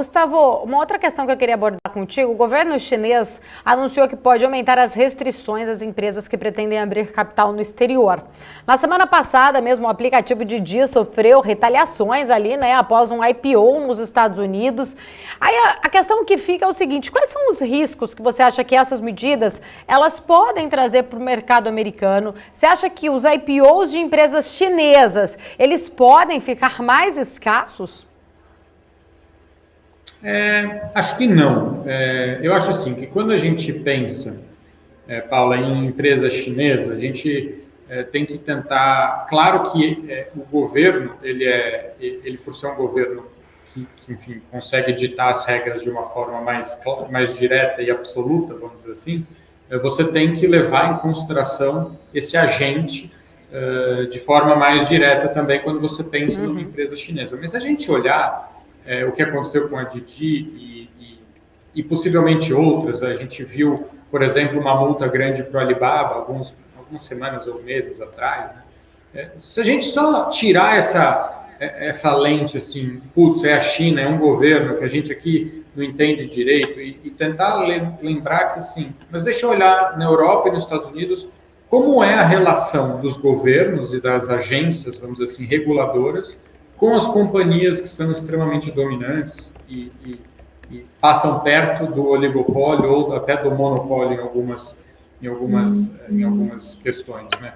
Gustavo, uma outra questão que eu queria abordar contigo, o governo chinês anunciou que pode aumentar as restrições às empresas que pretendem abrir capital no exterior. Na semana passada mesmo, o aplicativo Didi sofreu retaliações ali, né, após um IPO nos Estados Unidos. Aí a questão que fica é o seguinte, quais são os riscos que você acha que essas medidas, elas podem trazer para o mercado americano? Você acha que os IPOs de empresas chinesas, eles podem ficar mais escassos? Acho que não. Eu acho assim que quando a gente pensa, Paula, em empresa chinesa, a gente tem que tentar. Claro que o governo, ele por ser um governo que, enfim, consegue ditar as regras de uma forma mais direta e absoluta, vamos dizer assim, você tem que levar em consideração esse agente de forma mais direta também quando você pensa numa empresa chinesa. Mas se a gente olhar o que aconteceu com a Didi e possivelmente outras. A gente viu, por exemplo, uma multa grande para o Alibaba algumas semanas ou meses atrás. Né? Se a gente só tirar essa lente assim, putz, é a China, é um governo que a gente aqui não entende direito e tentar lembrar que sim, mas deixa eu olhar na Europa e nos Estados Unidos como é a relação dos governos e das agências, vamos dizer assim, reguladoras com as companhias que são extremamente dominantes e passam perto do oligopólio ou até do monopólio em algumas questões, né?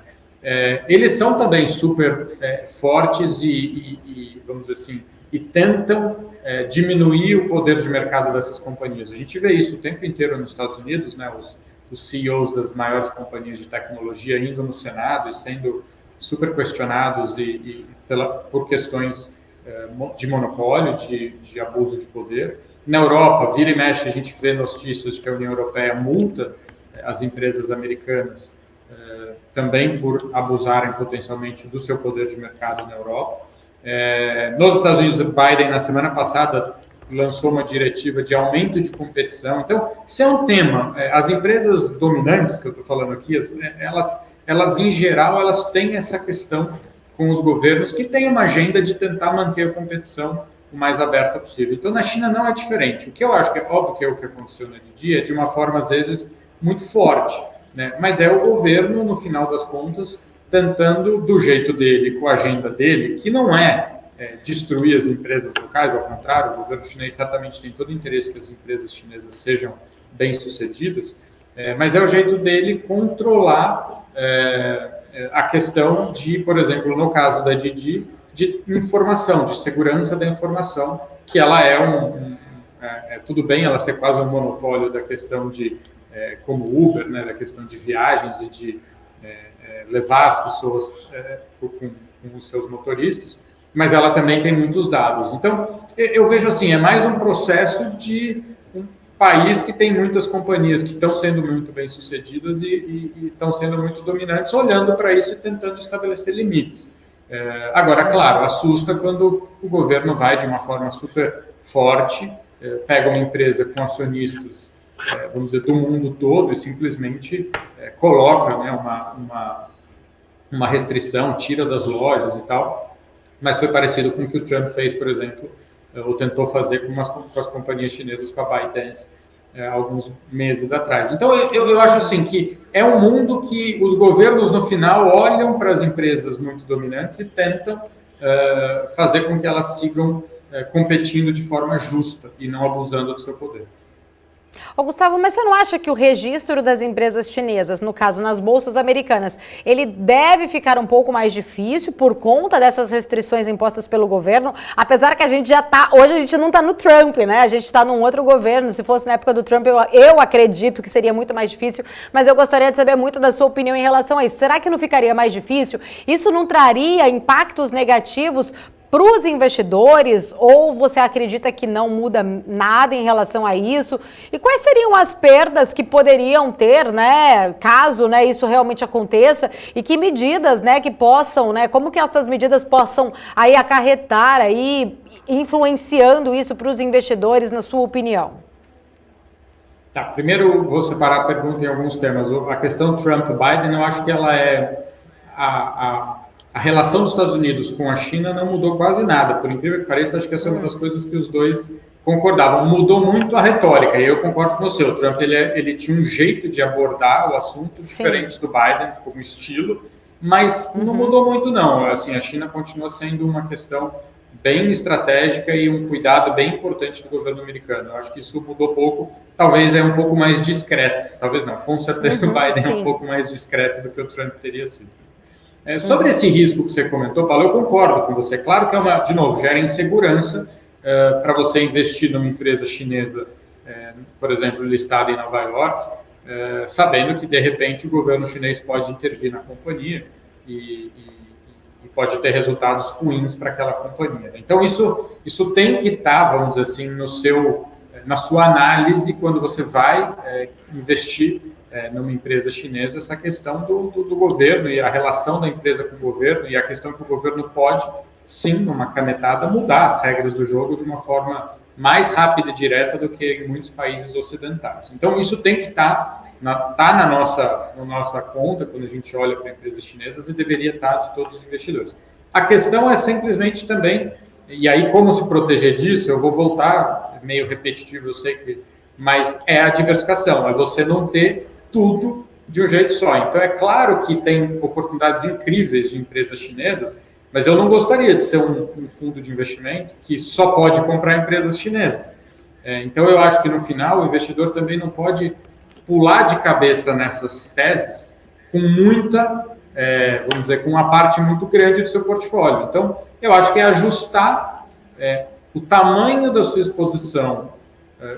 Eles são também super fortes e, vamos dizer assim, e tentam diminuir o poder de mercado dessas companhias. A gente vê isso o tempo inteiro nos Estados Unidos, né? Os CEOs das maiores companhias de tecnologia indo no Senado e sendo super questionados por questões de monopólio, de abuso de poder. Na Europa, vira e mexe, a gente vê notícias de que a União Europeia multa as empresas americanas também por abusarem potencialmente do seu poder de mercado na Europa. Nos Estados Unidos, Biden, na semana passada, lançou uma diretiva de aumento de competição. Então, isso é um tema. As empresas dominantes, que eu estou falando aqui, elas, em geral, elas têm essa questão com os governos que têm uma agenda de tentar manter a competição o mais aberta possível. Então, na China não é diferente. O que eu acho que é óbvio que é o que aconteceu na Didi, é de uma forma, às vezes, muito forte, né? Mas é o governo, no final das contas, tentando, do jeito dele, com a agenda dele, que não é destruir as empresas locais, ao contrário, o governo chinês certamente tem todo o interesse que as empresas chinesas sejam bem-sucedidas, mas é o jeito dele controlar a questão de, por exemplo, no caso da Didi, de informação, de segurança da informação, que ela tudo bem ela ser quase um monopólio da questão de, como Uber, né, da questão de viagens e de levar as pessoas com os seus motoristas, mas ela também tem muitos dados. Então, eu vejo assim, é mais um processo de um país que tem muitas companhias que estão sendo muito bem-sucedidas e estão sendo muito dominantes, olhando para isso e tentando estabelecer limites. Agora, claro, assusta quando o governo vai de uma forma super forte, pega uma empresa com acionistas, vamos dizer, do mundo todo e simplesmente coloca, né, uma restrição, tira das lojas e tal, mas foi parecido com o que o Trump fez, por exemplo, ou tentou fazer com as companhias chinesas, com a ByteDance, alguns meses atrás. Então, eu acho assim que é um mundo que os governos, no final, olham para as empresas muito dominantes e tentam fazer com que elas sigam competindo de forma justa e não abusando do seu poder. Ô, Gustavo, mas você não acha que o registro das empresas chinesas, no caso nas bolsas americanas, ele deve ficar um pouco mais difícil por conta dessas restrições impostas pelo governo? Apesar que a gente já está, hoje a gente não está no Trump, né? A gente está num outro governo. Se fosse na época do Trump, eu acredito que seria muito mais difícil, mas eu gostaria de saber muito da sua opinião em relação a isso. Será que não ficaria mais difícil? Isso não traria impactos negativos para os investidores, ou você acredita que não muda nada em relação a isso? E quais seriam as perdas que poderiam ter, né, caso, né, isso realmente aconteça? E que medidas, né, que possam, né, como que essas medidas possam aí acarretar, aí, influenciando isso para os investidores, na sua opinião? Tá, primeiro vou separar a pergunta em alguns temas. A questão Trump-Biden, eu acho que ela a relação dos Estados Unidos com a China não mudou quase nada. Por incrível que pareça, acho que essa é uma das coisas que os dois concordavam. Mudou muito a retórica, e eu concordo com você. O Trump ele tinha um jeito de abordar o assunto diferente do Biden, como estilo, mas não mudou muito, não. Assim, a China continua sendo uma questão bem estratégica e um cuidado bem importante do governo americano. Eu acho que isso mudou pouco, talvez é um pouco mais discreto, talvez não, com certeza o Biden é um pouco mais discreto do que o Trump teria sido. Sobre esse risco que você comentou, Paulo, eu concordo com você. Claro que é de novo, gera insegurança para você investir numa empresa chinesa, por exemplo, listada em Nova York, sabendo que, de repente, o governo chinês pode intervir na companhia e pode ter resultados ruins para aquela companhia. Então, isso tem que estar, vamos dizer assim, na sua análise quando você vai investir numa empresa chinesa, essa questão do governo e a relação da empresa com o governo e a questão que o governo pode, sim, numa canetada, mudar as regras do jogo de uma forma mais rápida e direta do que em muitos países ocidentais. Então, isso tem que estar na nossa conta quando a gente olha para empresas chinesas e deveria estar de todos os investidores. A questão é simplesmente também, e aí como se proteger disso, eu vou voltar, meio repetitivo, eu sei mas é a diversificação, é você não ter tudo de um jeito só. Então, é claro que tem oportunidades incríveis de empresas chinesas, mas eu não gostaria de ser um fundo de investimento que só pode comprar empresas chinesas. Então, eu acho que no final o investidor também não pode pular de cabeça nessas teses com muita, vamos dizer, com uma parte muito grande do seu portfólio. Então, eu acho que é ajustar o tamanho da sua exposição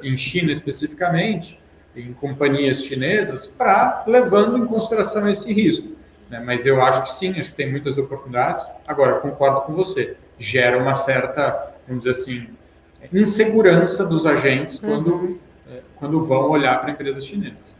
em China especificamente, em companhias chinesas, para levando em consideração esse risco. Mas eu acho que sim, acho que tem muitas oportunidades. Agora, concordo com você, gera uma certa, vamos dizer assim, insegurança dos agentes quando vão olhar para empresas chinesas.